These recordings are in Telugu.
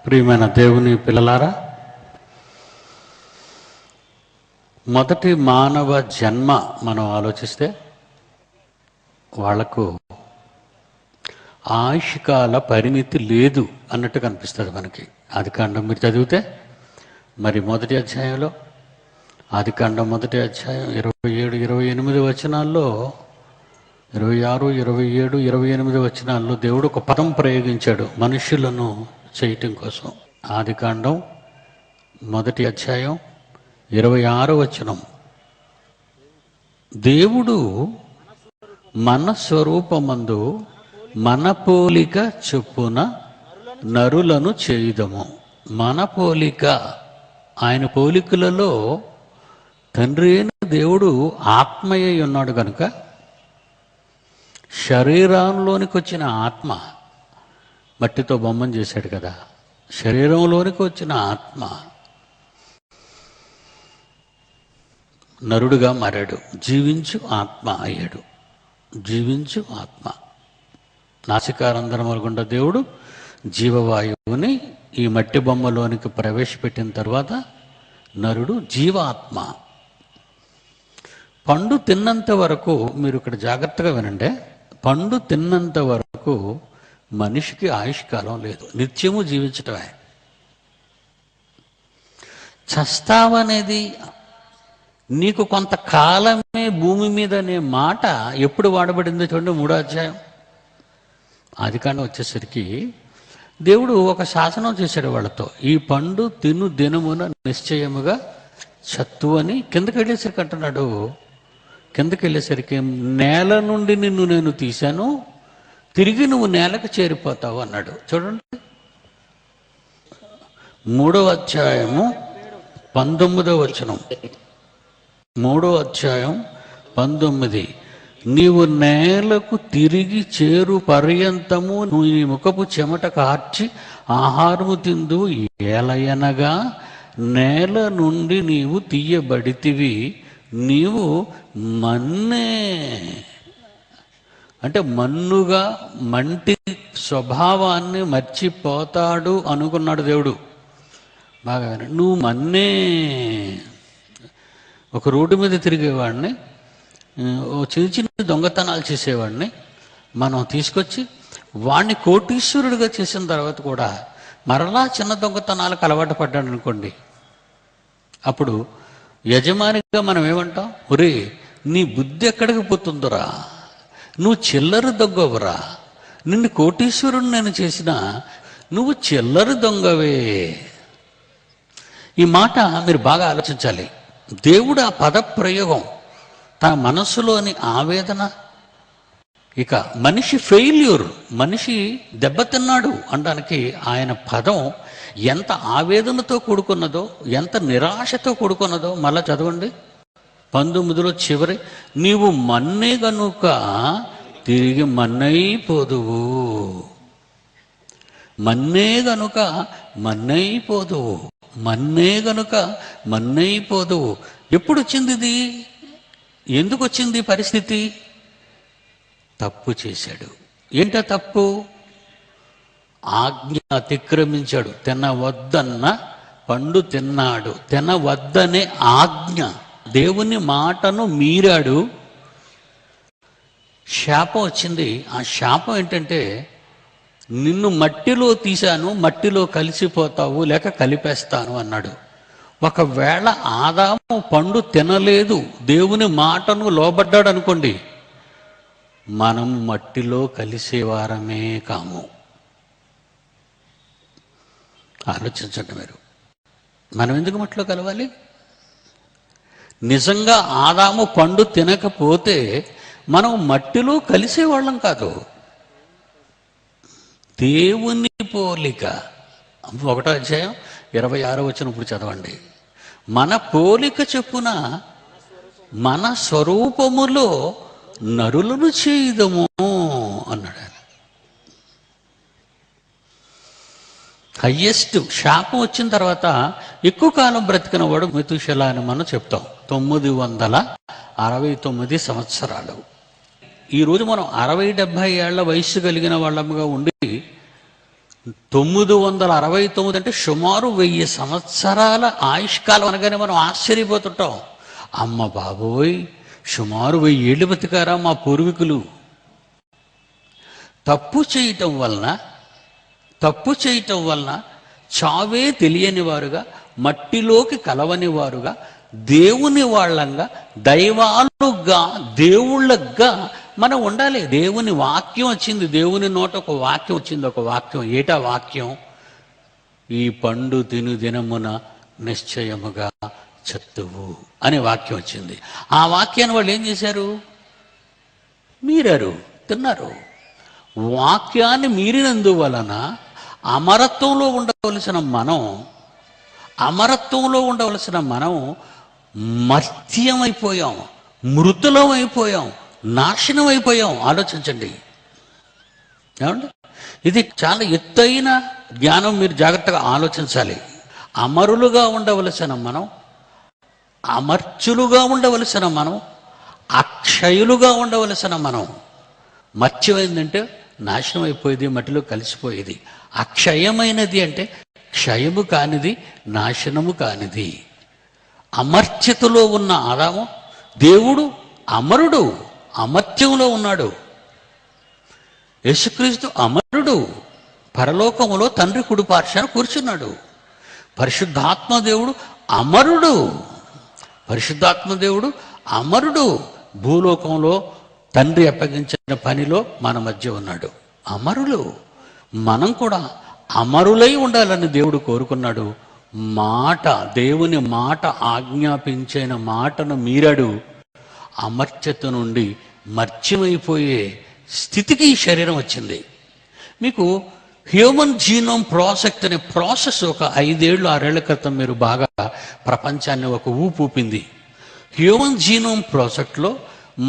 ప్రియమైన దేవుని పిల్లలారా, మొదటి మానవ జన్మ మనం ఆలోచిస్తే వాళ్లకు ఆయుష్కాల పరిమితి లేదు అన్నట్టు కనిపిస్తుంది మనకి. ఆదికాండం మీరు చదివితే మరి మొదటి అధ్యాయంలో, ఆదికాండం మొదటి అధ్యాయం 27, 28 వచనాల్లో, 26, 27, 28 వచనాల్లో దేవుడు ఒక పదం ప్రయోగించాడు మనుషులను చేయటం కోసం. ఆదికాండం మొదటి అధ్యాయం 26 వచనం, దేవుడు మన స్వరూపమందు మన పోలిక చొప్పున నరులను చేయుదము. మన పోలిక, ఆయన పోలికలలో తండ్రి అయిన దేవుడు ఆత్మయ్య ఉన్నాడు కనుక శరీరంలోనికి వచ్చిన ఆత్మ, మట్టితో బొమ్మను చేశాడు కదా, శరీరంలోనికి వచ్చిన ఆత్మ నరుడుగా మారాడు, జీవించు ఆత్మ అయ్యాడు. జీవించు ఆత్మ. నాసికారంధ్రముల గుండా దేవుడు జీవవాయువుని ఈ మట్టి బొమ్మలోనికి ప్రవేశపెట్టిన తర్వాత నరుడు జీవాత్మ. పండు తిన్నంత వరకు, మీరు ఇక్కడ జాగ్రత్తగా వినండి, పండు తిన్నంత వరకు మనిషికి ఆయుష్కాలం లేదు, నిత్యము జీవించటమే. చస్తావనేది నీకు కొంతకాలమే భూమి మీద అనే మాట ఎప్పుడు వాడబడిందో చూడండి. 3వ అధ్యాయం ఆదికాండం వచ్చేసరికి దేవుడు ఒక శాసనం చేశాడు వాళ్ళతో, ఈ పండు తిను దినమున నిశ్చయముగా చత్తు అని. కిందకి వెళ్ళేసరికి అంటున్నాడు, కిందకి వెళ్ళేసరికి నేల నుండి నిన్ను నేను తీశాను, తిరిగి నువ్వు నేలకు చేరిపోతావు అన్నాడు. చూడండి 3వ అధ్యాయము 19వ వచనం. 3వ అధ్యాయం 19, నీవు నేలకు తిరిగి చేరు పర్యంతము నీ ముఖపు చెమట కార్చి ఆహారము తిందు, ఏలయనగా నేల నుండి నీవు తీయబడితివి, నీవు మన్నే. అంటే మన్నుగా, మంటి స్వభావాన్ని మర్చిపోతాడు అనుకున్నాడు దేవుడు. బాగా నువ్వు మన్నే. ఒక రోడ్డు మీద తిరిగేవాడిని, చిన్న చిన్న దొంగతనాలు చేసేవాడిని మనం తీసుకొచ్చి వాడిని కోటీశ్వరుడిగా చేసిన తర్వాత కూడా మరలా చిన్న దొంగతనాలకు అలవాటు పడ్డాడు అనుకోండి, అప్పుడు యజమానిగా మనం ఏమంటాం, ఒరే నీ బుద్ధి ఎక్కడికి పోతుందోరా, నువ్వు చిల్లర దొంగవురా, నిన్ను కోటీశ్వరుడు నేను చేసినా నువ్వు చిల్లర దొంగవే. ఈ మాట మీరు బాగా ఆలోచించాలి. దేవుడు ఆ పద ప్రయోగం, తన మనస్సులోని ఆవేదన, ఇక మనిషి ఫెయిల్యూర్, మనిషి దెబ్బతిన్నాడు అనడానికి ఆయన పదం ఎంత ఆవేదనతో కూడుకున్నదో, ఎంత నిరాశతో కూడుకున్నదో మళ్ళా చదవండి 19లో చివరి, నీవు మన్నే గనుక తిరిగి మన్నైపోదువు. మన్నే గనుక మన్నైపోదువు, మన్నే గనుక మన్నైపోదువు. ఎప్పుడు వచ్చింది ఇది? ఎందుకు వచ్చింది పరిస్థితి? తప్పు చేశాడు. ఏంటా తప్పు? ఆజ్ఞ అతిక్రమించాడు. తినవద్దన్న పండు తిన్నాడు. తినవద్దనే ఆజ్ఞ, దేవుని మాటను మీరాడు. శాపం వచ్చింది. ఆ శాపం ఏంటంటే, నిన్ను మట్టిలో తీశాను, మట్టిలో కలిసిపోతావు, లేక కలిపేస్తాను అన్నాడు. ఒకవేళ ఆదాము పండు తినలేదు, దేవుని మాటను లోబడ్డాడు అనుకోండి, మనం మట్టిలో కలిసేవారమే కాము. ఆలోచించండి మీరు, మనం ఎందుకు మట్టిలో కలవాలి? నిజంగా ఆదాము పండు తినకపోతే మనం మట్టిలో కలిసేవాళ్ళం కాదు. దేవుని పోలిక, 1వ అధ్యాయం 26వ వచనం ఇప్పుడు చదవండి. మన పోలిక చొప్పున మన స్వరూపములో నరులను చేయుదము అన్నాడు. హయ్యెస్ట్ శాపం వచ్చిన తర్వాత ఎక్కువ కాలం బ్రతికిన వాడు మెతూషెల అని మనం చెప్తాం. 969 సంవత్సరాలు. ఈరోజు మనం 60-70 ఏళ్ల వయస్సు కలిగిన వాళ్ళముగా ఉండి 969 అంటే సుమారు 1000 సంవత్సరాల ఆయుష్కాలం అనగానే మనం ఆశ్చర్యపోతుంటాం. అమ్మ బాబోయ్, సుమారు 1000 ఏళ్ళు బతికారా మా పూర్వీకులు. తప్పు చేయటం వలన చావే తెలియని వారుగా, మట్టిలోకి కలవని వారుగా, దేవుని వాళ్ళంగా, దైవాలుగా, దేవుళ్ళగా మనం ఉండాలి. దేవుని వాక్యం వచ్చింది, దేవుని నోట ఒక వాక్యం వచ్చింది. ఒక వాక్యం, ఏటా వాక్యం? ఈ పండు తిను దినమున నిశ్చయముగా చత్తువు అనే వాక్యం వచ్చింది. ఆ వాక్యాన్ని వాళ్ళు ఏం చేశారు? మీరారు, తిన్నారు. వాక్యాన్ని మీరినందువలన అమరత్వంలో ఉండవలసిన మనం మర్త్యమైపోయాం, మృతులం అయిపోయాం, నాశనం అయిపోయాం. ఆలోచించండి ఏమండి, ఇది చాలా ఎత్తైన జ్ఞానం. మీరు జాగ్రత్తగా ఆలోచించాలి. అమరులుగా ఉండవలసిన మనం, అమర్చులుగా ఉండవలసిన మనం, అక్షయులుగా ఉండవలసిన మనం మర్త్యమైందంటే నాశనం అయిపోయేది, మట్టిలో కలిసిపోయేది. అక్షయమైనది అంటే క్షయము కానిది, నాశనము కానిది. అమర్త్యతలో ఉన్న ఆదాము, దేవుడు అమరుడు, అమర్త్యంలో ఉన్నాడు. యేసుక్రీస్తు అమరుడు, పరలోకములో తండ్రి కుడి పార్శ్వాన కూర్చున్నాడు. పరిశుద్ధాత్మ దేవుడు అమరుడు, భూలోకంలో తండ్రి అప్పగించిన పనిలో మన మధ్య ఉన్నాడు. అమరులు. మనం కూడా అమరులై ఉండాలని దేవుడు కోరుకున్నాడు. దేవుని మాట ఆజ్ఞాపించిన మాటను మీరాడు. అమర్త్యత నుండి మర్త్యమైపోయే స్థితికి ఈ శరీరం వచ్చింది. మీకు హ్యూమన్ జీనోమ్ ప్రాజెక్ట్ అనే ప్రాసెస్ ఒక 5 ఏళ్ళు 6 ఏళ్ల క్రితం మీరు బాగా ప్రపంచాన్ని ఒక ఊపింది. హ్యూమన్ జీనోమ్ ప్రాజెక్ట్లో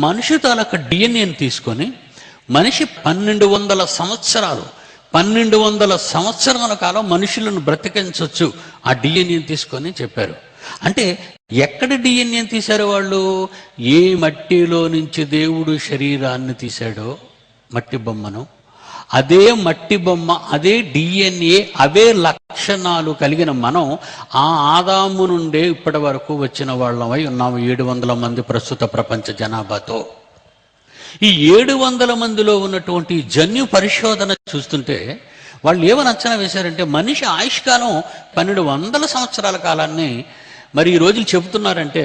మనిషి తాలూకా డిఎన్ఏని తీసుకొని మనిషి 1200 సంవత్సరాల కాలం మనుషులను బ్రతికించవచ్చు ఆ డిఎన్ఏని తీసుకొని చెప్పారు. అంటే ఎక్కడ డిఎన్ఏని తీశారు వాళ్ళు? ఏ మట్టిలో నుంచి దేవుడు శరీరాన్ని తీశాడో, మట్టి బొమ్మను, అదే మట్టి బొమ్మ, అదే డిఎన్ఏ, అవే లక్షణాలు కలిగిన మనం ఆ ఆదాము నుండే ఇప్పటి వరకు వచ్చిన వాళ్ళమై ఉన్నాము. 700 మంది ప్రస్తుత ప్రపంచ జనాభాతో. ఈ 700 మందిలో ఉన్నటువంటి జన్యు పరిశోధన చూస్తుంటే వాళ్ళు ఏమని అంచనా వేశారంటే మనిషి ఆయుష్కాలం 1200 సంవత్సరాల కాలాన్ని మరి ఈ రోజులు చెబుతున్నారంటే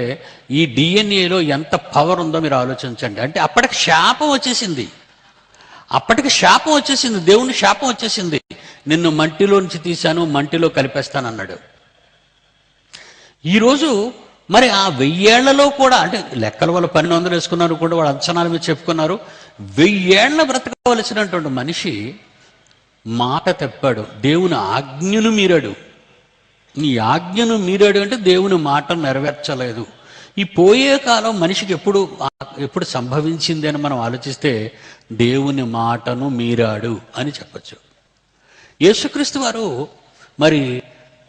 ఈ డిఎన్ఏలో ఎంత పవర్ ఉందో మీరు ఆలోచించండి. అంటే అప్పటికి శాపం వచ్చేసింది, దేవుని శాపం వచ్చేసింది. నిన్ను మంటిలో నుంచి తీశాను, మంటిలో కలిపేస్తానన్నాడు. ఈరోజు మరి ఆ 1000 ఏళ్లలో కూడా, అంటే లెక్కల వల్ల 1200 వేసుకున్నారు కూడా, వాళ్ళ అంచనాల మీద చెప్పుకున్నారు. 1000 ఏళ్ల బ్రతకవలసినటువంటి మనిషి మాట తప్పాడు, దేవుని ఆజ్ఞను మీరాడు. నీ ఆజ్ఞను మీరాడు అంటే దేవుని మాట నెరవేర్చలేదు. ఈ పోయే కాలం మనిషికి ఎప్పుడు సంభవించింది అని మనం ఆలోచిస్తే దేవుని మాటను మీరాడు అని చెప్పచ్చు. యేసుక్రీస్తు వారు మరి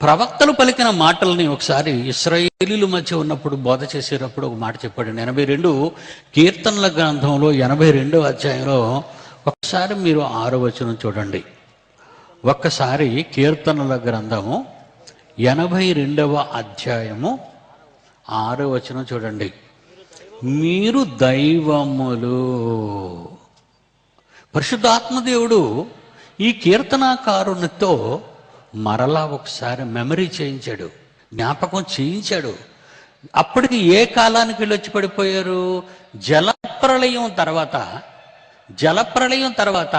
ప్రవక్తలు పలికిన మాటల్ని ఒకసారి ఇశ్రాయేలీల మధ్య ఉన్నప్పుడు బోధ చేసేటప్పుడు ఒక మాట చెప్పాడు. 82 కీర్తనల గ్రంథంలో 82వ అధ్యాయంలో ఒకసారి మీరు 6వ వచనం చూడండి. ఒక్కసారి కీర్తనల గ్రంథము 82వ అధ్యాయము 6వ వచనం చూడండి. మీరు దైవములు. పరిశుద్ధాత్మదేవుడు ఈ కీర్తనాకారునితో మరలా ఒకసారి మెమరీ చేయించాడు, జ్ఞాపకం చేయించాడు. అప్పటికి ఏ కాలానికి వెళ్ళొచ్చి పడిపోయారు? జలప్రళయం తర్వాత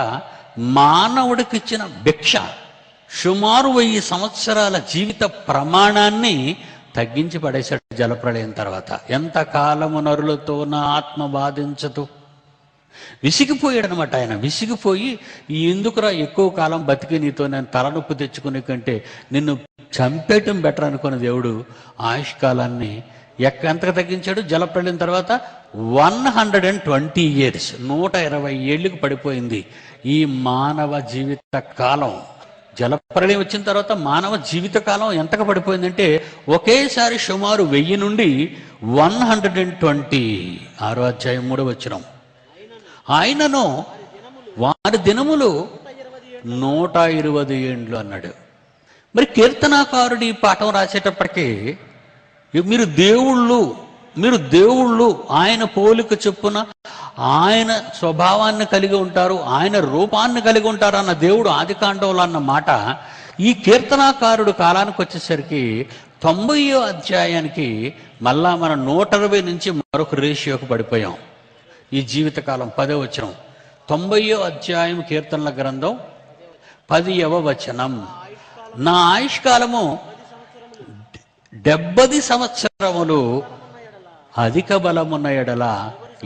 మానవుడికిచ్చిన భిక్ష సుమారు 1000 సంవత్సరాల జీవిత ప్రమాణాన్ని తగ్గించి పడేశాడు. జలప్రళయం తర్వాత ఎంతకాలము నరులతో నా ఆత్మ బాధించదు, విసిగిపోయాడు అనమాట. ఆయన విసిగిపోయి ఎందుకురా ఎక్కువ కాలం బతికి నీతో నేను తలనొప్పి తెచ్చుకునే కంటే నిన్ను చంపేయటం బెటర్ అనుకున్న దేవుడు ఆయుష్కాలాన్ని ఎంతకు తగ్గించాడు? జలప్రళయం తర్వాత 120 years, 120 ఏళ్ళకి పడిపోయింది ఈ మానవ జీవిత కాలం. జలప్రళయం వచ్చిన తర్వాత మానవ జీవిత కాలం ఎంతకు పడిపోయిందంటే ఒకేసారి సుమారు 1000 నుండి 120. 6వ అధ్యాయం 3వ వచనం. ఆయనను వారి దినములు 120 ఏండ్లు అన్నాడు. మరి కీర్తనాకారుడు ఈ పాఠం రాసేటప్పటికీ మీరు దేవుళ్ళు ఆయన పోలిక చొప్పున ఆయన స్వభావాన్ని కలిగి ఉంటారు, ఆయన రూపాన్ని కలిగి ఉంటారు అన్న దేవుడు ఆదికాండంలో అన్న మాట ఈ కీర్తనాకారుడు కాలానికి వచ్చేసరికి 90వ అధ్యాయానికి మళ్ళా మనం 120 నుంచి మరొక రేషియోకి పడిపోయాం. ఈ జీవితకాలం 10వ వచనం, 90వ అధ్యాయం కీర్తనల గ్రంథం 10వ వచనం. నా ఆయుష్కాలము 70 సంవత్సరములు, అధిక బలమున్న ఎడల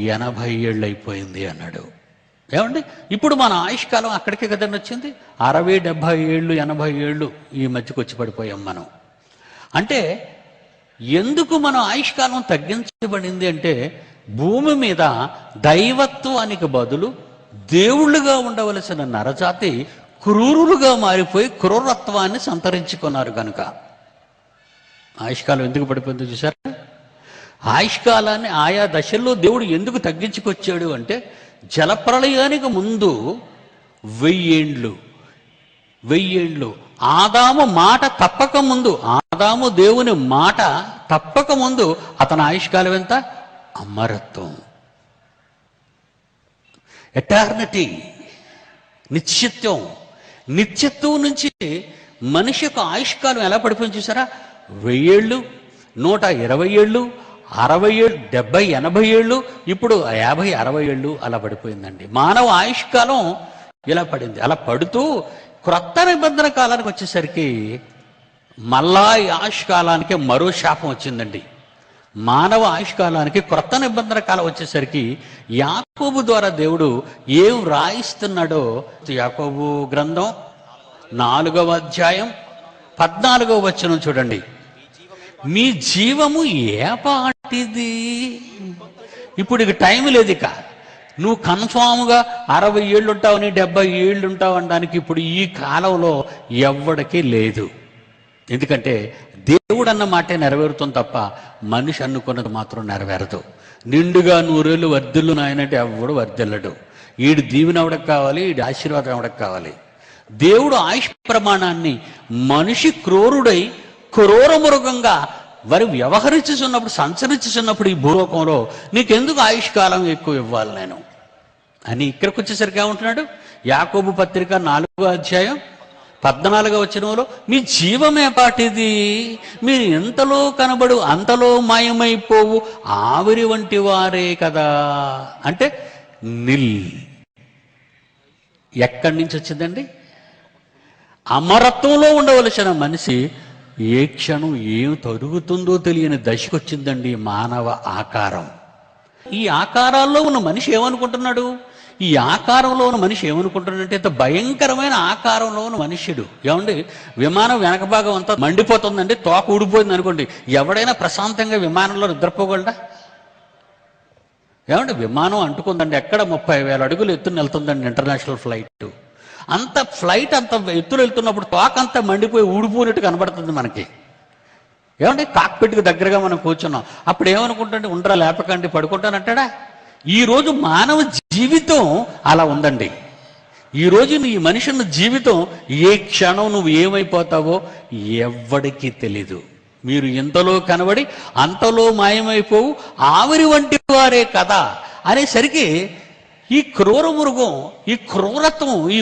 80 ఏళ్ళు అయిపోయింది అన్నాడు. ఏమండి, ఇప్పుడు మన ఆయుష్కాలం అక్కడికే కదండి వచ్చింది. 60, 70 ఏళ్ళు, 80 ఏళ్ళు ఈ మధ్యకు వచ్చి పడిపోయాం మనం. అంటే ఎందుకు మన ఆయుష్కాలం తగ్గించబడింది అంటే భూమి మీద దైవత్వానికి బదులు దేవుళ్ళుగా ఉండవలసిన నరజాతి క్రూరులుగా మారిపోయి క్రూరత్వాన్ని సంతరించుకున్నారు కనుక ఆయుష్కాలం ఎందుకు పడిపోయిందో చూసారా? ఆయుష్కాలాన్ని ఆయా దశల్లో దేవుడు ఎందుకు తగ్గించుకొచ్చాడు అంటే జలప్రళయానికి ముందు 1000 ఏండ్లు ఆదాము మాట తప్పక ముందు, ఆదాము దేవుని మాట తప్పక ముందు అతని ఆయుష్కాలం ఎంత? అమరత్వం, ఎటర్నిటీ, నిత్యత్వం నుంచి మనిషి యొక్క ఆయుష్కాలం ఎలా పడిపోయింది చూసారా? 1000 ఏళ్ళు, 120 ఏళ్ళు, 60 ఏళ్ళు, 70, 80 ఏళ్ళు, ఇప్పుడు 50, 60 ఏళ్ళు అలా పడిపోయిందండి. మానవ ఆయుష్కాలం ఇలా పడింది. అలా పడుతూ క్రొత్త నిబంధన కాలానికి వచ్చేసరికి మళ్ళా ఈ ఆయుష్కాలానికి మరో శాపం వచ్చిందండి. మానవ ఆయుష్కాలానికి క్రొత్త నిబంధన కాలం వచ్చేసరికి యాకోబు ద్వారా దేవుడు ఏం రాయిస్తున్నాడో యాకోబు గ్రంథం 4వ అధ్యాయం 14వ వచనం చూడండి. మీ జీవము ఏపాటిది? ఇప్పుడు ఇక టైం లేదు, ఇక నువ్వు కన్ఫామ్గా 60 ఏళ్ళు ఉంటావని 70 ఏళ్ళు ఉంటావు అనడానికి ఇప్పుడు ఈ కాలంలో ఎవ్వడికి లేదు. ఎందుకంటే దేవుడు అన్న మాటే నెరవేరుతుంది తప్ప మనిషి అనుకున్నది మాత్రం నెరవేరదు. నిండుగా 100 ఏళ్ళు వర్ధిల్లు నాయనంటే ఎవడు వర్ధిల్లడు. ఈడు దీవెన ఎవడకు కావాలి, ఈడు ఆశీర్వాదం ఎవడకు కావాలి. దేవుడు ఆయుష్ ప్రమాణాన్ని మనిషి క్రూరుడై క్రూర మృగంగా వారు వ్యవహరించుతున్నప్పుడు, సంచరించుతున్నప్పుడు ఈ భూలోకంలో నీకెందుకు ఆయుష్కాలం ఎక్కువ ఇవ్వాలి నేను అని ఇక్కడికి వచ్చేసరికి ఏమంటున్నాడు? యాకోబు పత్రిక 4వ అధ్యాయం 14వ వచనంలో మీ జీవమే పాటిది, మీరు ఎంతలో కనబడు అంతలో మాయమైపోవు ఆవిరి వంటి వారే కదా. అంటే ఎక్కడి నుంచి వచ్చిందండి? అమరత్వంలో ఉండవలసిన మనిషి ఏ క్షణం ఏం తరుగుతుందో తెలియని దశకు వచ్చిందండి మానవ ఆకారం. ఈ ఆకారాల్లో ఉన్న మనిషి ఏమనుకుంటున్నాడు? ఈ ఆకారంలో ఉన్న మనిషి ఏమనుకుంటున్నాడంటే ఇంత భయంకరమైన ఆకారంలో ఉన్న మనుష్యుడు. ఏమండి, విమానం వెనక భాగం అంతా మండిపోతుందండి, తోక ఊడిపోయింది అనుకోండి, ఎవడైనా ప్రశాంతంగా విమానంలో నిద్రపోగలడా? ఏమండి, విమానం అంటుకుందండి, ఎక్కడ 30,000 అడుగులు ఎత్తున వెళ్తుందండి ఇంటర్నేషనల్ ఫ్లైట్. అంత ఫ్లైట్ అంత ఎత్తులు వెళ్తున్నప్పుడు తోకంతా మండిపోయి ఊడిపోయినట్టు కనబడుతుంది మనకి. ఏమంటే కాక్పిట్కి దగ్గరగా మనం కూర్చున్నాం, అప్పుడు ఏమనుకుంటుంటే ఉండరా లేపకండి పడుకుంటానంటాడా? ఈరోజు మానవ జీవితం అలా ఉందండి. ఈరోజు నీ మనిషిని జీవితం ఏ క్షణం నువ్వు ఏమైపోతావో ఎవ్వడికి తెలీదు. మీరు ఎంతలో కనబడి అంతలో మాయమైపోవు ఆవిరి వంటి వారే కదా అనేసరికి ఈ క్రూర మృగం, ఈ క్రూరత్వం, ఈ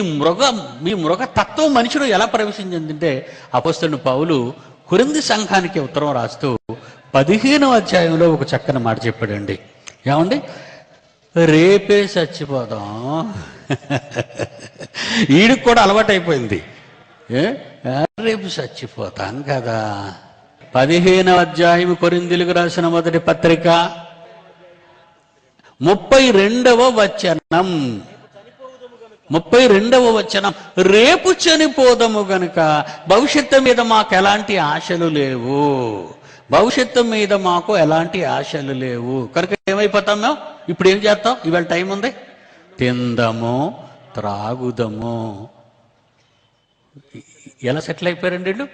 మృగతత్వం మనిషిలో ఎలా ప్రవేశించిందంటే అపోస్తలుడు పౌలు కొరింథీ సంఘానికి ఉత్తరం రాస్తూ 15వ అధ్యాయంలో ఒక చక్కని మాట చెప్పాడండి. ఏమండి, రేపే చచ్చిపోదాం. వీడికి కూడా అలవాటు అయిపోయింది, రేపు చచ్చిపోతాను కదా. 15వ అధ్యాయం కొరింథీయులకు రాసిన మొదటి పత్రిక 32వ వచనం, 32వ వచనం, రేపు చనిపోదము గనుక భవిష్యత్తు మీద మాకు ఎలాంటి ఆశలు లేవు, భవిష్యత్తు మీద మాకు ఎలాంటి ఆశలు లేవు కనుక ఏమైపోతాం మేము? ఇప్పుడు ఏం చేస్తాం? ఇవాళ టైం ఉంది, తిందము త్రాగుదము. ఎలా సెటిల్ అయిపోయారండి వీళ్ళు?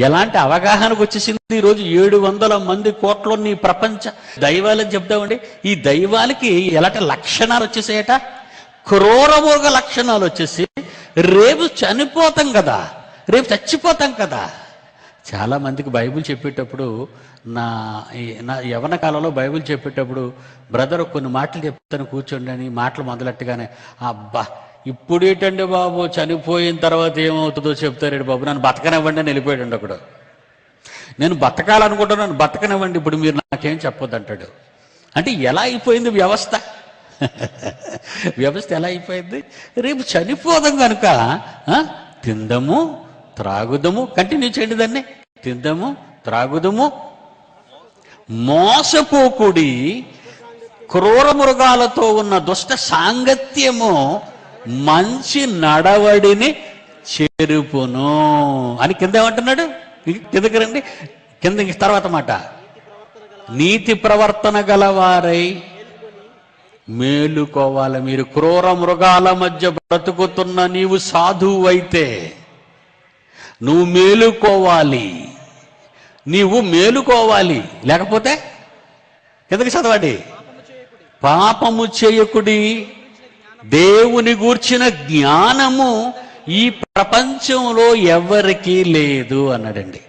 ఎలాంటి అవగాహనకు వచ్చేసింది? ఈరోజు 700 మంది కోట్లని ప్రపంచ దైవాలని చెప్తామండి. ఈ దైవాలకి ఎలాంటి లక్షణాలు వచ్చేసాయట? క్రూరమృగ లక్షణాలు వచ్చేసి రేపు చనిపోతాం కదా, రేపు చచ్చిపోతాం కదా. చాలామందికి బైబిల్ చెప్పేటప్పుడు నా యవ్వన కాలంలో బైబిల్ చెప్పేటప్పుడు బ్రదర్ కొన్ని మాటలు చెప్తాను కూర్చోండి అని మాటలు మొదలెట్టగానే, అబ్బా ఇప్పుడేటండి బాబు, చనిపోయిన తర్వాత ఏమవుతుందో చెప్తారేడు బాబు, నన్ను బతకనివ్వండి అని వెళ్ళిపోయాడు ఒకడు. నేను బతకాలనుకుంటున్నాను, బతకనివ్వండి, ఇప్పుడు మీరు నాకేం చెప్పొద్దు అంటాడు. అంటే ఎలా అయిపోయింది వ్యవస్థ? వ్యవస్థ ఎలా అయిపోయింది? రేపు చనిపోదాం కనుక తిందము త్రాగుదము, కంటిన్యూ చేయండి దాన్ని, తిందము త్రాగుదము, మోసపోకుడి, క్రూర మృగాలతో ఉన్న దుష్ట సాంగత్యము మంచి నడవడిని చెరుపును అని కింద ఏమంటున్నాడు? కిందకి రండి, కిందకి తర్వాత మాట, నీతి ప్రవర్తన గలవారై మేలుకోవాలి. మీరు క్రూర మృగాల మధ్య బ్రతుకుతున్న నీవు సాధువు అయితే నువ్వు మేలుకోవాలి, నీవు మేలుకోవాలి. లేకపోతే కిందకి చదవండి, పాపము చేయకుడి, దేవుని గూర్చిన జ్ఞానము ఈ ప్రపంచంలో ఎవరికీ లేదు అన్నాడండి.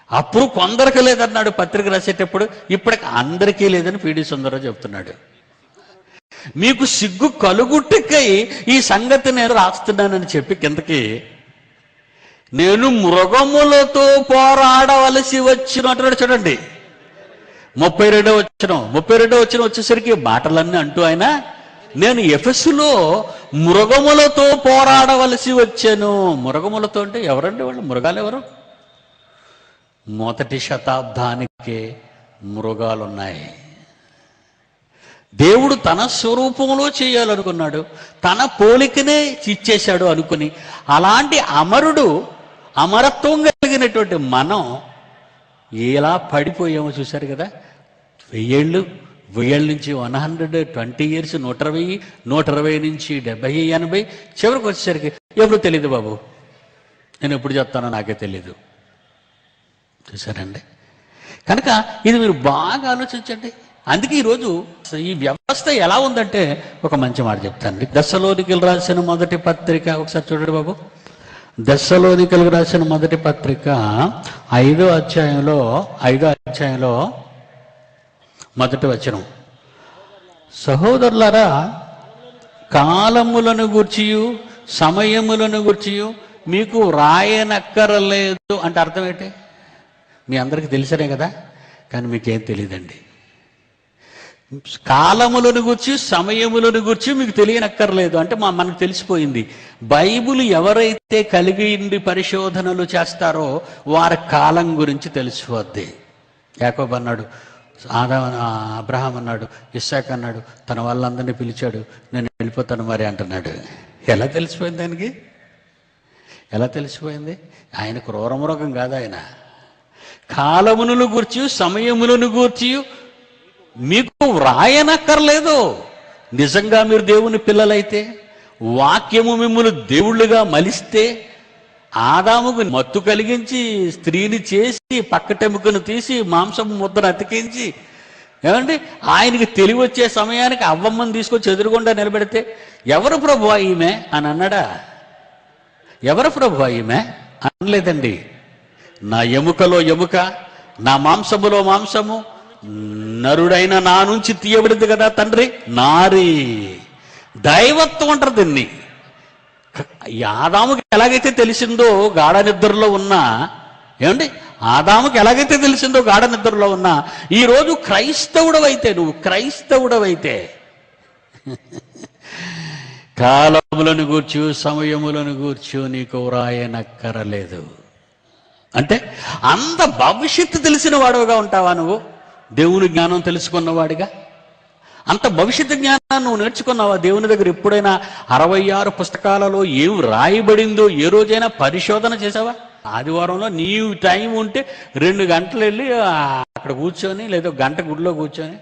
అప్పుడు కొందరికి లేదన్నాడు పత్రిక రాసేటప్పుడు, ఇప్పటికి అందరికీ లేదని పిడి సుందరరావు చెప్తున్నాడు. మీకు సిగ్గు కలుగుట్టుకై ఈ సంగతి నేను రాస్తున్నానని చెప్పి కిందకి, నేను మృగములతో పోరాడవలసి వచ్చినట్టు చూడండి 32వ వచనం వచ్చేసరికి మాటలన్నీ అంటూ ఆయన, నేను ఎఫెసులో మృగములతో పోరాడవలసి వచ్చాను. మృగములతో అంటే ఎవరండి వాళ్ళు? మృగాలు ఎవరు? మొదటి శతాబ్దానికే మృగాలున్నాయి. దేవుడు తన స్వరూపంలో చేయాలనుకున్నాడు, తన పోలికనే ఇచ్చేశాడు అనుకుని, అలాంటి అమరుడు, అమరత్వం కలిగినటువంటి మనం ఎలా పడిపోయామో చూశారు కదా. 1000 నుంచి 120 years, 120 నుంచి 70, 80, చివరికి వచ్చేసరికి ఎప్పుడు తెలియదు బాబు, నేను ఎప్పుడు చెప్తానో నాకే తెలీదు. చూసారండి? కనుక ఇది మీరు బాగా ఆలోచించండి. అందుకే ఈరోజు ఈ వ్యవస్థ ఎలా ఉందంటే ఒక మంచి మాట చెప్తానండి. దెస్సలోనికీయులకు రాసిన మొదటి పత్రిక ఒకసారి చూడండి బాబు. దెస్సలోనికీయులకు రాసిన మొదటి పత్రిక 5వ అధ్యాయంలో మొదటి వచనం, సహోదరులారా, కాలములను గూర్చియు సమయములను గూర్చియు మీకు రాయనక్కరలేదు అంటే అర్థం ఏంటి? మీ అందరికీ తెలిసనే కదా, కానీ మీకేం తెలియదండి. కాలములను గూర్చి సమయములను గూర్చి మీకు తెలియనక్కర్లేదు అంటే మనకు తెలిసిపోయింది. బైబిల్ ఎవరైతే కలిగి ఉండి పరిశోధనలు చేస్తారో వారి కాలం గురించి తెలిసిపోద్ది. యాకోబు అన్నాడు, అబ్రహాం అన్నాడు, ఇస్సాక్ అన్నాడు, తన వాళ్ళందరినీ పిలిచాడు, నేను వెళ్ళిపోతాను మరి అంటున్నాడు. ఎలా తెలిసిపోయింది దానికి? ఎలా తెలిసిపోయింది? ఆయన క్రూరమృగం కాదు, ఆయన కాలములను గూర్చి సమయములను గూర్చి మీకు వ్రాయనక్కర్లేదు. నిజంగా మీరు దేవుని పిల్లలైతే, వాక్యము మిమ్మల్ని దేవుళ్ళుగా మలిస్తే, ఆదాముకు మత్తు కలిగించి స్త్రీని చేసి పక్కటెముకను తీసి మాంసం ముద్దను అతికించి, ఏమండి ఆయనకి తెలివి వచ్చే సమయానికి అవ్వమ్మను తీసుకొచ్చి ఎదురుగుండా నిలబెడితే, ఎవరు ప్రభువా ఈమె అని అన్నాడా? ఎవరు ప్రభువా ఈమె అనలేదండి. నా ఎముకలో ఎముక, నా మాంసములో మాంసము, నరుడైన నా నుంచి తీయబడింది కదా తండ్రి, నారి దైవత్వం అంటారు దీన్ని. ఆదాముకి ఎలాగైతే తెలిసిందో గాఢ నిద్రలో ఉన్నా, ఏమండి ఆదాముకి ఎలాగైతే తెలిసిందో గాఢ నిద్రలో ఉన్నా, ఈరోజు క్రైస్తవుడవైతే, నువ్వు క్రైస్తవుడవైతే కాలములను గూర్చు సమయములను గూర్చు నీకు వ్రాయనక్కరలేదు. అంటే అంత భవిష్యత్తు తెలిసిన వాడుగా ఉంటావా నువ్వు? దేవుని జ్ఞానం తెలుసుకున్నవాడిగా అంత భవిష్యత్తు జ్ఞానాన్ని నువ్వు నేర్చుకున్నావా? దేవుని దగ్గర ఎప్పుడైనా 66 పుస్తకాలలో ఏం రాయబడిందో ఏ రోజైనా పరిశోధన చేసావా? ఆదివారంలో నీవు టైం ఉంటే 2 గంటలు వెళ్ళి అక్కడ కూర్చొని, లేదా గంట గుడిలో కూర్చొని,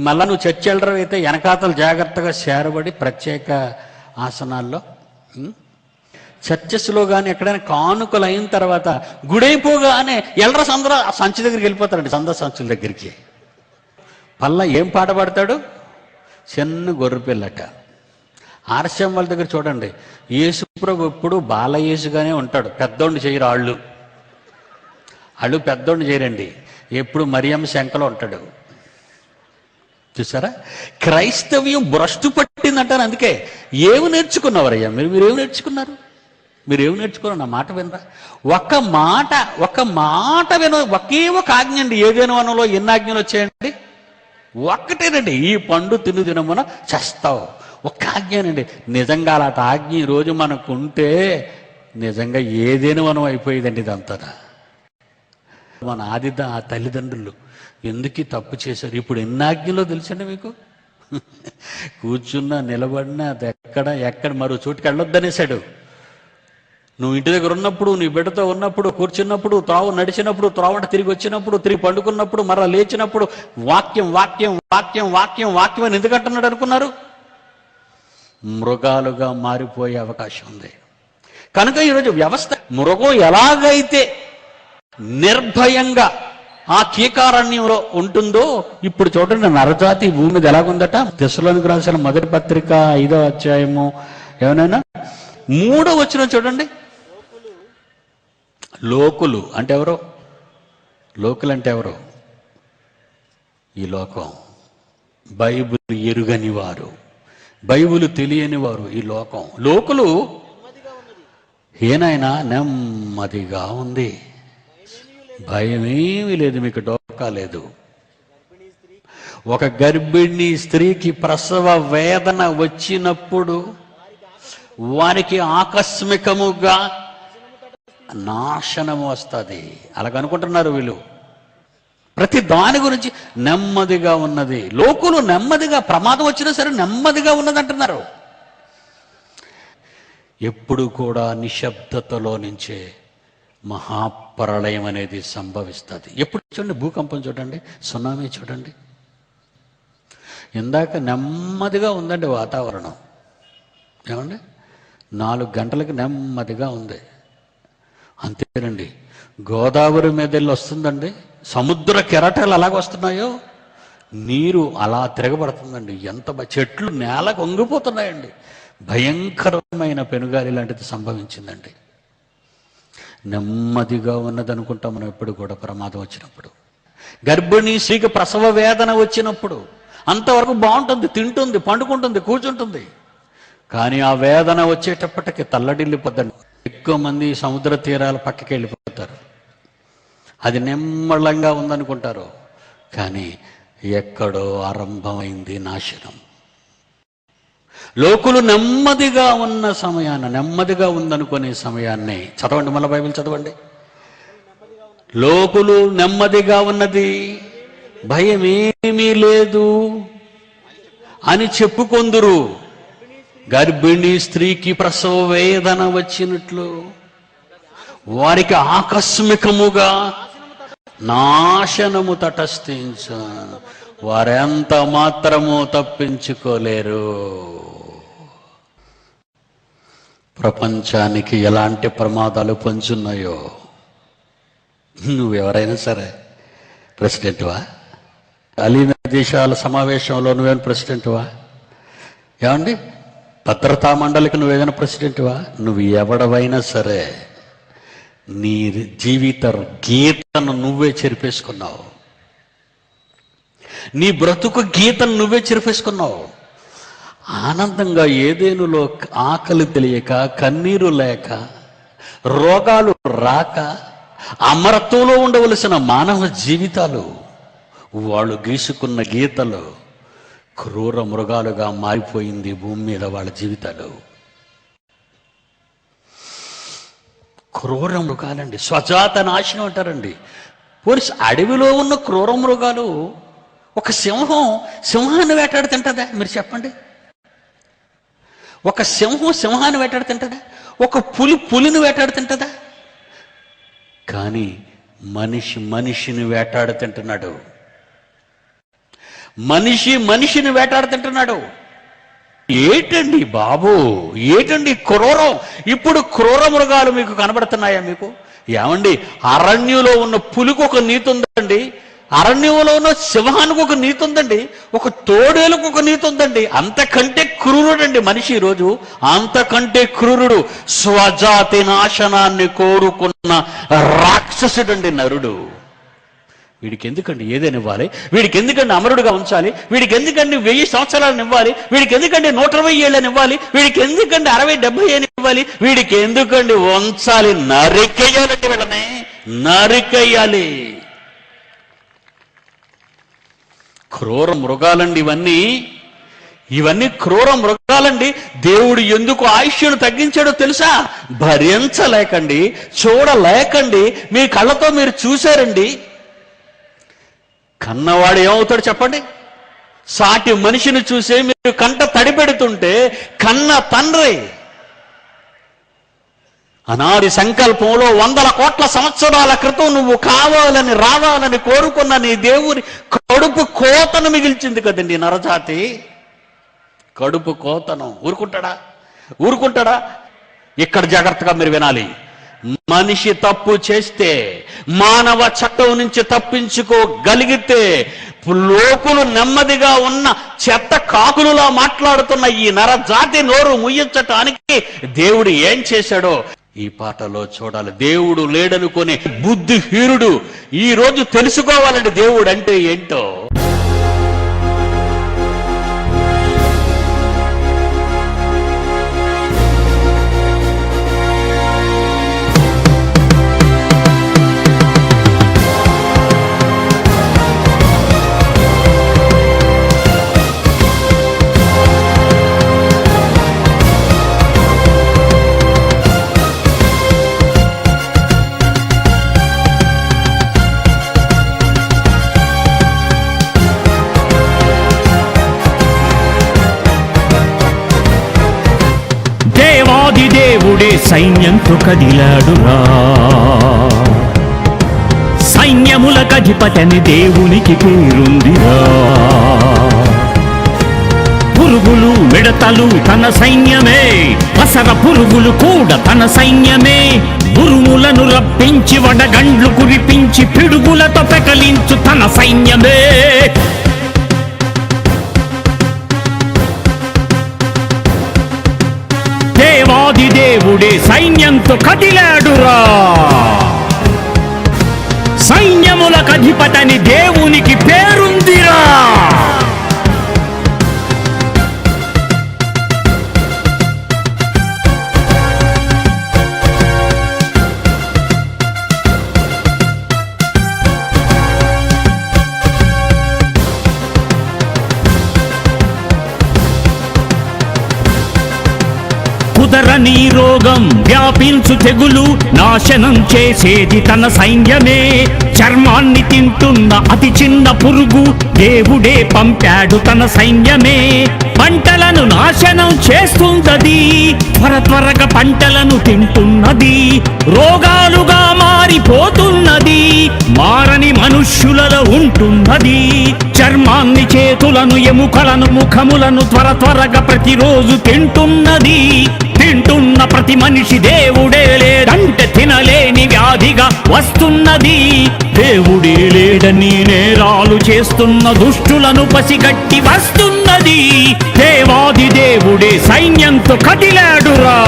మళ్ళా నువ్వు చర్చ్ వెళ్ళడం అయితే వెనకాతలు జాగ్రత్తగా చేరబడి ప్రత్యేక ఆసనాల్లో, చర్చెస్లో కానీ ఎక్కడైనా కానుకలు అయిన తర్వాత గుడైపోగానే ఎల్లరస్ అందరూ ఆ సంచి దగ్గరికి వెళ్ళిపోతారండి, సంచుల దగ్గరికి. పల్లా ఏం పాట పాడతాడు? చిన్న గొర్రెపిల్లట. ఆర్ఎస్ఎం వాళ్ళ దగ్గర చూడండి, యేసుప్రభు ఎప్పుడు బాలయేసుగానే ఉంటాడు, పెద్దోడిని చేయరు వాళ్ళు పెద్దోడిని చేయరండి, ఎప్పుడు మరియమ్మ శంకలో ఉంటాడు. చూసారా, క్రైస్తవ్యం భ్రష్టు పట్టిందంటారు. అందుకే ఏమి నేర్చుకున్నవారయ్యా మీరేమి నేర్చుకున్నారు? మీరేమి నేర్చుకున్నారు? నా మాట వినరా? ఒక మాట విన, ఒకే ఒక ఆజ్ఞ అండి. ఏదైనా వనంలో ఎన్ని ఆజ్ఞలు వచ్చాయండి? ఒక్కటేనండి, ఈ పండు తినుదినమున చస్తావు. ఒక్క ఆజ్ఞనండి. నిజంగా అలాంటి ఆజ్ఞ ఈరోజు మనకు ఉంటే నిజంగా ఏదైనా వనం అయిపోయేదండి. ఇదంతా మన ఆ తల్లిదండ్రులు ఎందుకు తప్పు చేశారు? ఇప్పుడు ఎన్ని ఆజ్ఞలో తెలుసండి మీకు? కూర్చున్నా నిలబడినా ఎక్కడ మరో చోటుకి వెళ్ళొద్దనేసాడు. నువ్వు ఇంటి దగ్గర ఉన్నప్పుడు, నీ బిడ్డతో ఉన్నప్పుడు, కూర్చున్నప్పుడు, త్రోవ నడిచినప్పుడు, త్రోవట తిరిగి వచ్చినప్పుడు, తిరిగి పండుకున్నప్పుడు, మరలా లేచినప్పుడు వాక్యం వాక్యం వాక్యం వాక్యం వాక్యం అని ఎందుకంటున్నాడు అనుకున్నారు? మృగాలుగా మారిపోయే అవకాశం ఉంది. కనుక ఈరోజు వ్యవస్థ మృగం ఎలాగైతే నిర్భయంగా ఆ కీకారణ్యంలో ఉంటుందో, ఇప్పుడు చూడండి నరజాతి భూమి మీద ఎలాగుందట. తెస్సలోనికి రాసిన మొదటి పత్రిక 5వ అధ్యాయము ఏమైనా 3వ వచనం చూడండి. లోకులు అంటే ఎవరో? లోకులు అంటే ఎవరో? ఈ లోకం. బైబిల్ ఎరుగని వారు, బైబిల్ తెలియని వారు ఈ లోకం. లోకులు ఏనాయనా నెమ్మదిగా ఉంది, భయమేమీ లేదు, మీకు డోకా లేదు. ఒక గర్భిణీ స్త్రీకి ప్రసవ వేదన వచ్చినప్పుడు వారికి ఆకస్మికముగా నాశనము వస్తుంది. అలాగనుకుంటున్నారు వీళ్ళు. ప్రతి దాని గురించి నెమ్మదిగా ఉన్నది. లోకులు నెమ్మదిగా, ప్రమాదం వచ్చినా సరే నెమ్మదిగా ఉన్నది అంటున్నారు. ఎప్పుడు కూడా నిశ్శబ్దతలో నుంచే మహాప్రళయం అనేది సంభవిస్తుంది. ఎప్పుడు చూడండి, భూకంపం చూడండి, సునామీ చూడండి. ఇందాక నెమ్మదిగా ఉందండి వాతావరణం, ఏమండి 4 గంటలకి నెమ్మదిగా ఉంది. అంతేనండి, గోదావరి మీద వెళ్ళి వస్తుందండి, సముద్ర కెరటాలు అలాగ వస్తున్నాయో నీరు అలా తిరగబడుతుందండి. ఎంత చెట్లు నేలకు వంగిపోతున్నాయండి. భయంకరమైన పెనుగాలి లాంటిది సంభవించిందండి. నెమ్మదిగా ఉన్నదనుకుంటాం మనం ఎప్పుడు కూడా ప్రమాదం వచ్చినప్పుడు. గర్భిణీ స్త్రీకి ప్రసవ వేదన వచ్చినప్పుడు అంతవరకు బాగుంటుంది, తింటుంది, పండుకుంటుంది, కూర్చుంటుంది. కానీ ఆ వేదన వచ్చేటప్పటికి తల్లడిల్లిపోద్దండి. ఎక్కువ మంది సముద్ర తీరాల పక్కకి వెళ్ళిపోతారు. అది నెమ్మళంగా ఉందనుకుంటారు, కానీ ఎక్కడో ఆరంభమైంది నాశనం. లోకులు నెమ్మదిగా ఉన్న సమయాన్ని, నెమ్మదిగా ఉందనుకునే సమయాన్ని చదవండి, మళ్ళీ బైబిల్ చదవండి. లోకులు నెమ్మదిగా ఉన్నది, భయమేమీ లేదు అని చెప్పుకొందురు. గర్భిణీ స్త్రీకి ప్రసవ వేదన వచ్చినట్లు వారికి ఆకస్మికముగా నాశనము తటస్థించ, వారెంత మాత్రము తప్పించుకోలేరు. ప్రపంచానికి ఎలాంటి ప్రమాదాలు పొంచున్నాయో, నువ్వెవరైనా సరే ప్రెసిడెంట్వా? అలీన దేశాల సమావేశంలో నువ్వేమైనా ప్రెసిడెంట్వా? ఏమండి, భద్రతా మండలికి నువ్వేదైనా ప్రెసిడెంట్వా? నువ్వు ఎవడవైనా సరే నీ జీవిత గీతను నువ్వే చెరిపేసుకున్నావు. నీ బ్రతుకు గీతను నువ్వే చెరిపేసుకున్నావు. ఆనందంగా ఏదేనులో ఆకలి తెలియక, కన్నీరు లేక, రోగాలు రాక, అమరత్వంలో ఉండవలసిన మానవ జీవితాలు వాళ్ళు గీసుకున్న గీతలు క్రూర మృగాలుగా మారిపోయింది భూమి మీద వాళ్ళ జీవితాలు. క్రూర మృగాలండి, స్వజాత నాశనం అంటారండి. పోలీసు అడవిలో ఉన్న క్రూర మృగాలు, ఒక సింహాన్ని వేటాడి తింటుందా? మీరు చెప్పండి. ఒక సింహాన్ని వేటాడి తింటుందా? ఒక పులిని వేటాడి తింటుందా? కానీ మనిషిని వేటాడి తింటున్నాడు. మనిషిని వేటాడి తింటున్నాడు. ఏటండి బాబు, ఏటండి క్రూరం? ఇప్పుడు క్రూర మృగాలు మీకు కనబడుతున్నాయా మీకు? ఏమండి, అరణ్యంలో ఉన్న పులికి ఒక నీతి ఉందండి. అరణ్యంలోనూ సింహానికి ఒక నీతి ఉందండి, ఒక తోడేలకు ఒక నీతి ఉందండి. అంతకంటే క్రూరుడండి మనిషి ఈరోజు, అంతకంటే క్రూరుడు. స్వజాతి నాశనాన్ని కోరుకున్న రాక్షసుడండి నరుడు. వీడికి ఎందుకండి ఏదైనా ఇవ్వాలి? వీడికి ఎందుకండి అమరుడుగా ఉంచాలి? వీడికి ఎందుకండి 1000 సంవత్సరాలను ఇవ్వాలి? వీడికి ఎందుకండి 120 ఏళ్ళని ఇవ్వాలి? వీడికి ఎందుకండి 60-70 అని ఇవ్వాలి? వీడికి ఎందుకండి ఉంచాలి? నరికేయాలండి, వీళ్ళని నరికేయాలి. క్రూర మృగాలండి ఇవన్నీ క్రూర మృగాలండి. దేవుడు ఎందుకు ఆయుష్ను తగ్గించాడో తెలుసా? భరించలేకండి, చూడలేకండి. మీ కళ్ళతో మీరు చూశారండి. కన్నవాడు ఏమవుతాడు చెప్పండి? సాటి మనిషిని చూసే మీరు కంట తడిపెడుతుంటే కన్న తండ్రి అనాది సంకల్పంలో 100 కోట్ల సంవత్సరాల క్రితం నువ్వు కావాలని రావాలని కోరుకున్న నీ దేవుని కడుపు కోతను మిగిల్చింది కదండి నరజాతి. కడుపు కోతను ఊరుకుంటాడా? ఇక్కడ జాగ్రత్తగా మీరు వినాలి. మనిషి తప్పు చేస్తే, మానవ చట్టం నుంచి తప్పించుకోగలిగితే, లోకులు నెమ్మదిగా ఉన్న చెత్త కాకులులా మాట్లాడుతున్న ఈ నరజాతి నోరు ముయ్యించటానికి దేవుడు ఏం చేశాడో ఈ పాటలో చూడాలి. దేవుడు లేడనుకునే బుద్ధిహీనుడు ఈ రోజు తెలుసుకోవాలండి దేవుడు అంటే ఏంటో. దేవుడే సైన్యంతో కదిలాడురా, సైన్యములకు అధిపతని దేవునికి పేరుందిరా. పురుగులు మిడతలు తన సైన్యమే, పసర పురుగులు కూడా తన సైన్యమే. ఉరుములను రప్పించి వడగండ్లు కురిపించి పిడుగులతో పెకలించు తన సైన్యమే. దేవాది దేవుడే సైన్యంతో కదిలాడురా, సైన్యములకు అధిపతని దేవునికి పేరుందిరా. కుదరని రోగం వ్యాపించు తెగులు నాశనం చేసేది తన సైన్యమే. చర్మాన్ని తింటున్న అతి చిన్న పురుగు దేవుడే పంపాడు తన సైన్యమే. పంటలను నాశనం చేస్తున్నది, త్వరగా పంటలను తింటున్నది. రోగాలుగా మారిపోతున్నది, మారని మనుష్యులలో ఉంటున్నది. చర్మాన్ని, చేతులను, ఎముకలను, ముఖములను త్వరగా ప్రతిరోజు తింటున్నది. తింటున్న ప్రతి మనిషి దేవుడే లేడంటే తినలేని వ్యాధిగా వస్తున్నది. దేవుడే లేడని నేరాలు చేస్తున్న దుష్టులను పసిగట్టి వస్తున్నది. దేవాది దేవుడే సైన్యంతో కదిలాడురా,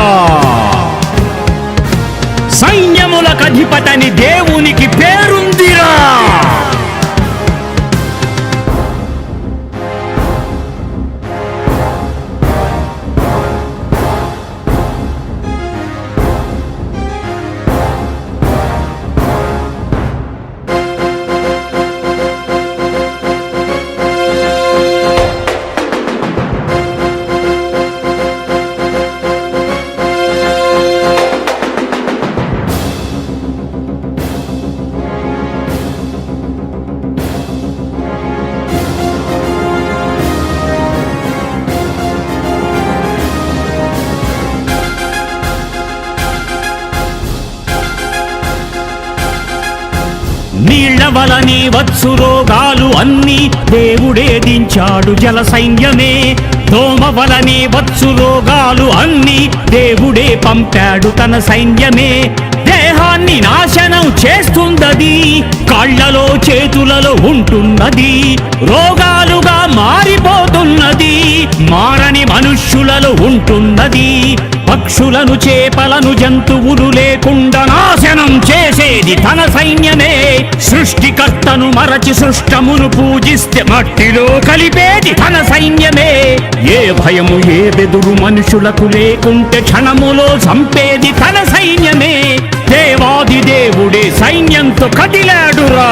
సైన్యములకు అధిపతని దేవునికి పేరుందిరా. నీళ్ల వలని వచ్చు రోగాలు అన్ని దేవుడే దించాడు జల సైన్యమే. దోమ వలని వచ్చు రోగాలు అన్ని దేవుడే పంపాడు తన సైన్యమే. దేహాన్ని దేవుని నాశనం చేస్తుందది. కాళ్లలో చేతులలో ఉంటున్నది, రోగాలుగా మారిపోతున్నది. మారని మనుష్యులలో ఉంటున్నది, పక్షులను చేపలను జంతువులు లేకుండా నాశనం చేసేది తన సైన్యమే. సృష్టికర్తను మరచి సృష్టమును పూజిస్తే మట్టిలో కలిపేది తన సైన్యమే. ఏ భయము ఏ బెదురు మనుషులకు లేకుంటే క్షణములో చంపేది తన సైన్యమే. దేవాది దేవుడే సైన్యంతో కదిలాడురా.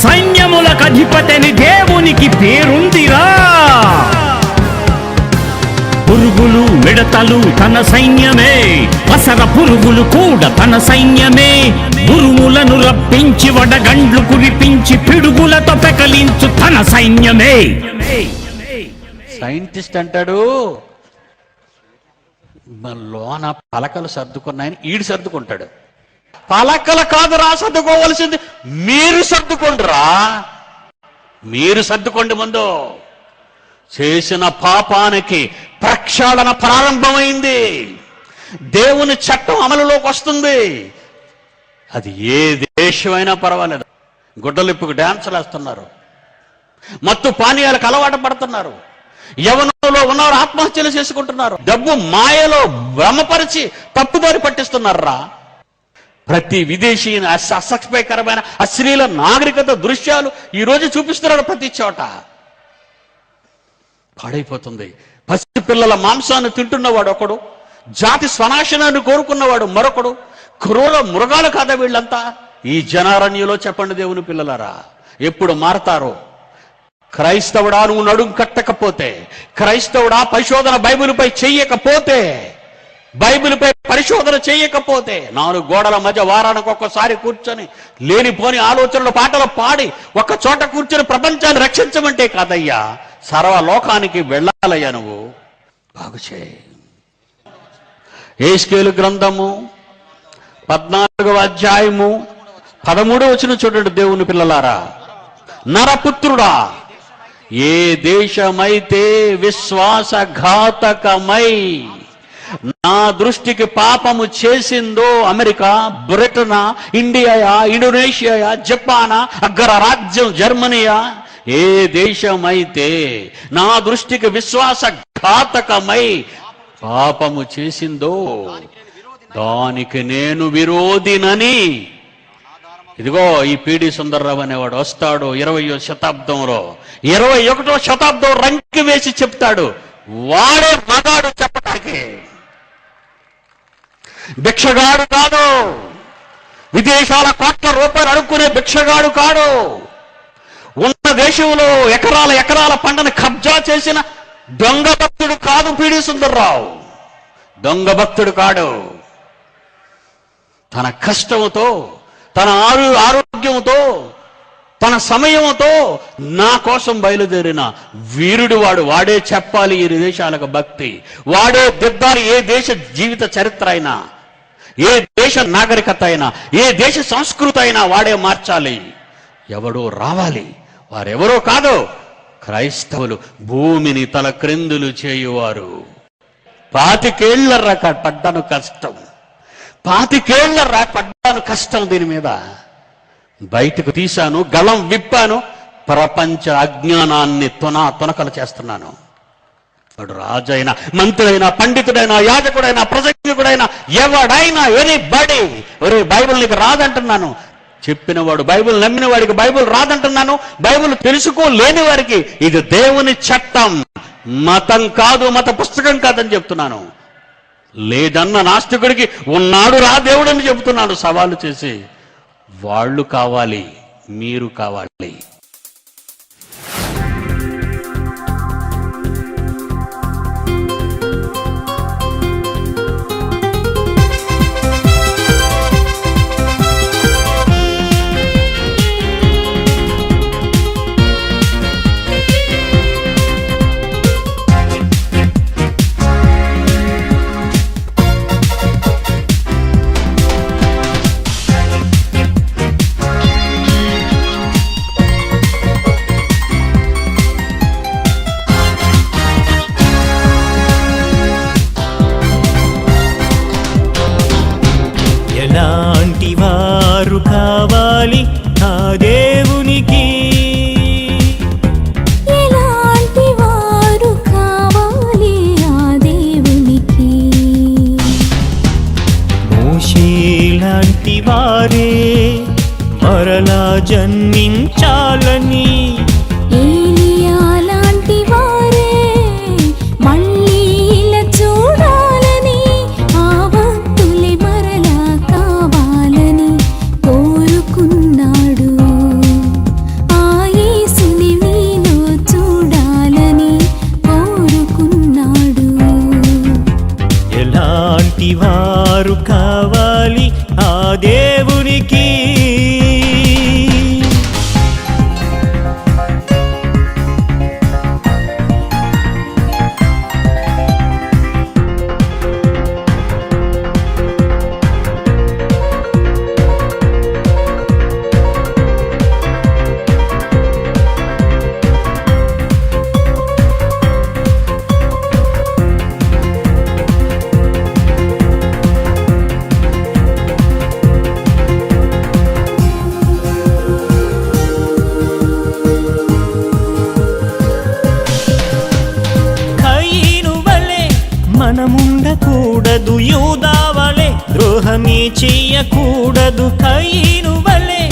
సైన్యములకు అధిపతిని దేవునికి పేరుందిరా. పురుగులు మిడతలు తన సైన్యమే, అసర పురుగులు కూడా తన సైన్యమే. ఉరుములను రప్పించి వడగండ్లు కురిపించి పిడుగులతో పెకలించు తన సైన్యమే. సైంటిస్ట్ అంటాడు లోన పలకలు సర్దుకున్నాయని ఈడు సర్దుకుంటాడు. పలకలు కాదురా సర్దుకోవలసింది, మీరు సర్దుకోండిరా. మీరు సర్దుకోండి. ముందు చేసిన పాపానికి ప్రక్షాళన ప్రారంభమైంది. దేవుని చట్టం అమలులోకి వస్తుంది. అది ఏ దేశమైనా పర్వాలేదు. గుడ్డలిప్పుకు డ్యాన్సులు వేస్తున్నారు, మత్తు పానీయాలకు అలవాటు పడుతున్నారు, యవనంలో ఉన్నవారు ఆత్మహత్యలు చేసుకుంటున్నారు, డబ్బు మాయలో భ్రమపరిచి తప్పుదారి పట్టిస్తున్నారా. ప్రతి విదేశీ అసభ్యకరమైన అశ్లీల నాగరికత దృశ్యాలు ఈరోజు చూపిస్తున్నారు ప్రతి చోట. పాడైపోతుంది. పసిపిల్లల మాంసాన్ని తింటున్నవాడు ఒకడు, జాతి స్వనాశనాన్ని కోరుకున్నవాడు మరొకడు. క్రూర మృగాలు కాదా వీళ్ళంతా? ఈ జనారణ్యంలో చెప్పండి దేవుని పిల్లలారా, ఎప్పుడు మారతారో? క్రైస్తవుడా నువ్వు నడుం కట్టకపోతే, క్రైస్తవుడా పరిశోధన బైబిల్పై చెయ్యకపోతే, బైబిల్పై పరిశోధన చేయకపోతే, 4 గోడల మధ్య వారానికి ఒక్కసారి కూర్చొని లేనిపోని ఆలోచనలు పాటలు పాడి ఒక్క చోట కూర్చొని ప్రపంచాన్ని రక్షించమంటే కాదయ్యా, సర్వలోకానికి వెళ్ళాలయ్యా నువ్వు. బాగు చేయి. యెహెజ్కేలు గ్రంథము 14వ అధ్యాయము 13వ వచనం చూడండి దేవుని పిల్లలారా. నరపుత్రుడా, ఏ దేశమైతే విశ్వాసఘాతకమై నా దృష్టికి పాపము చేసిందో, అమెరికా, బ్రిటనా, ఇండియా, ఇండోనేషియా, జపానా, అగ్రరాజ్యం జర్మనీయా, ఏ దేశమైతే నా దృష్టికి విశ్వాసఘాతకమై పాపము చేసిందో దానికి నేను విరోధినని. ఇదిగో ఈ పీడి సుందర్రావు అనేవాడు వస్తాడు 20వ శతాబ్దంలో, 21వ శతాబ్దం రంకి వేసి చెప్తాడు. వాడే మగాడు చెప్పటానికి. భిక్షగాడు కాదు, విదేశాల కోట్ల రూపాయలు అడుక్కునే భిక్షగాడు కాడు. ఉన్న దేశంలో ఎకరాల పంటను కబ్జా చేసిన దొంగ భక్తుడు కాదు పీడి సుందర్రావు. దొంగ భక్తుడు కాడు. తన కష్టంతో, తన ఆరోగ్యంతో, తన సమయంతో నా కోసం బయలుదేరిన వీరుడు వాడు. వాడే చెప్పాలి ఈ దేశాలకు భక్తి, వాడే దిద్దాలి ఏ దేశ జీవిత చరిత్ర అయినా, ఏ దేశ నాగరికత అయినా, ఏ దేశ సంస్కృతి అయినా వాడే మార్చాలి. ఎవడో రావాలి. వారెవరో కాదు, క్రైస్తవులు, భూమిని తల క్రిందులు చేయువారు. 25 ఏళ్ల పడ్డాను కష్టం, 25 ఏళ్ల పడ్డాను కష్టం. దీని మీద బయటకు తీశాను, గళం విప్పాను, ప్రపంచ అజ్ఞానాన్ని తునకలు చేస్తున్నాను. వాడు రాజైనా, మంత్రి అయినా, పండితుడైనా, యాజకుడైనా, ప్రసంగికుడైనా, ఎవడైనా, ఎనీబడీ, ఒరే బైబిల్ నీకు రాదంటున్నాను. చెప్పినవాడు, బైబిల్ నమ్మిన వాడికి బైబిల్ రాదంటున్నాను. బైబిల్ తెలుసుకోలేని వారికి ఇది దేవుని చట్టం, మతం కాదు, మత పుస్తకం కాదని చెప్తున్నాను. లేదన్న నాస్తికుడికి ఉన్నాడు రా దేవుడు అని చెబుతున్నాడు సవాలు చేసి. వాళ్ళు కావాలి, మీరు కావాలి. వారు కావాలి ఆ దేవునికి. ఎలాంటి వారు కావాలి ఆ దేవునికి. మోషే లాంటి వారే మరలా జన్మించాలని, ఏలియా లాంటి వారే మళ్ళీ ఇలా చూడాలని, ఆ భక్తులే మరలా కావాలని కోరుకున్నాడు. ఆ యేసుని నీలో చూడాలని కోరుకున్నాడు. ఎలాంటి వారు కావాలి ఆ దేవునికి. మనముండకూడదు యూదావలే, ద్రోహమే చెయ్యకూడదు కయీను వలె.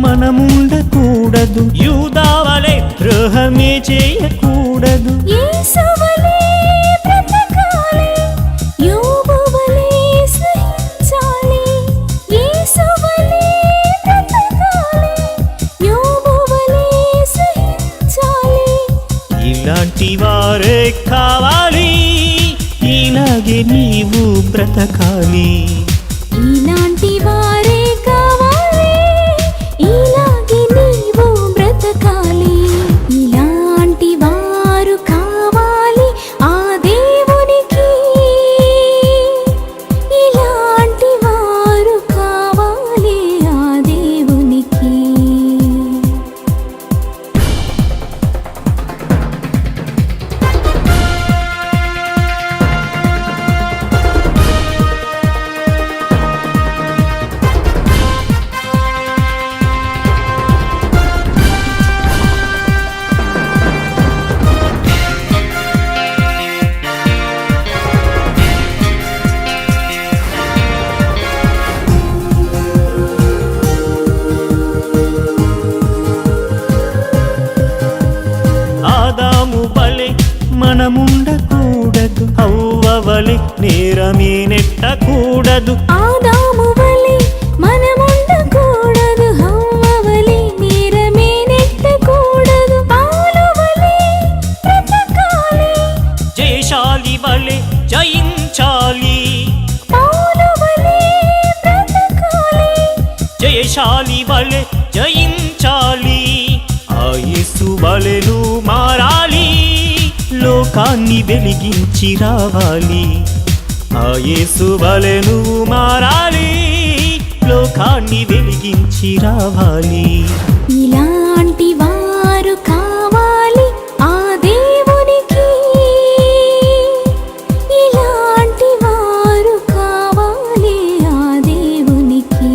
మనముండకూడదు యూదావలే, ద్రోహమే చెయ్యకూడదు. యేసువలే బ్రతకాలి, యోబువలే సహించాలి. యేసువలే బ్రతకాలి, యోబువలే సహించాలి. ఇలాంటి వారే కావాలి, ఇలాగే నీవు బ్రతకాలి. ఇలాంటి వారే కావాలి, ఇలాగే నీవు బ్రతకాలి. ఇలాంటి వారు కావాలి ఆ దేవునికి. ఇలాంటి వారు కావాలి ఆ దేవునికి. ఆదాము వలె మనముండకూడదు, హవ్వ వలె నేరమే నెట్టకూడదు. ఆదాము వలె మనముండకూడదు, హవ్వ వలె నేరమే నెట్టకూడదు. పౌలు వలె బ్రతకాలి, జయశాలి వలె జయించాలి. పౌలు వలె బ్రతకాలి, జయశాలి వలె జయించాలి. ఆ యేసు వలెను మారాలి, లోకాన్ని వెలిగించి రావాలి. ఆ యేసు వలెను మారాలి, లోకాన్ని వెలిగించి రావాలి. ఇలాంటి వారు కావాలి ఆ దేవునికి. ఇలాంటి వారు కావాలి ఆ దేవునికి.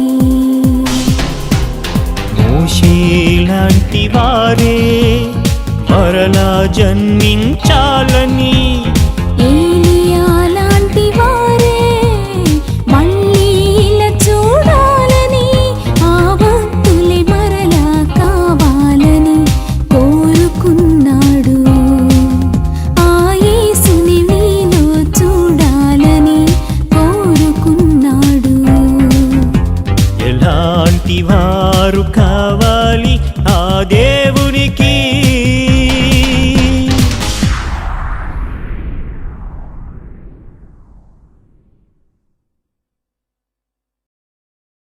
మోషే లాంటి వారే మరలా జన్మించాలని, ఏలియా లాంటి వారే మళ్ళీ ఇలా చూడాలని, ఆ భక్తులే మరలా కావాలని కోరుకున్నాడు. ఆ యేసుని నీలో చూడాలని కోరుకున్నాడు. ఎలాంటి వారు కావాలి ఆ